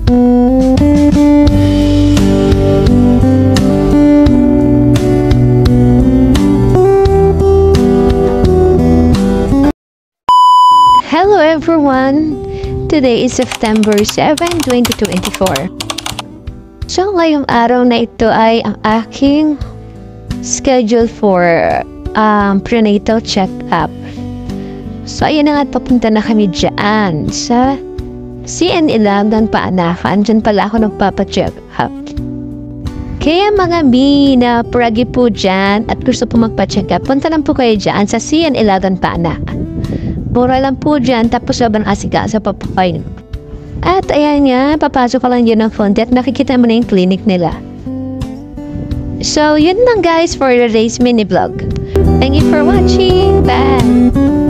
Hello everyone! Today is September 7, 2024. So ngayong araw na ito ay ang aking schedule for prenatal check-up. So ayan na nga, papunta na kami dyan sa CN11 Paanakan. Dyan pala ako nagpapacheck up. Kaya mga mi na pragi po dyan at gusto po magpa-check up, punta lang po kayo dyan sa CN11 Paanakan. Mura lang po dyan, tapos sobrang asika-asa pa po kayo. At ayan nga, papasok ka lang dyan ng phone at nakikita mo na yung clinic nila. So, yun lang guys for today's mini vlog. Thank you for watching. Bye!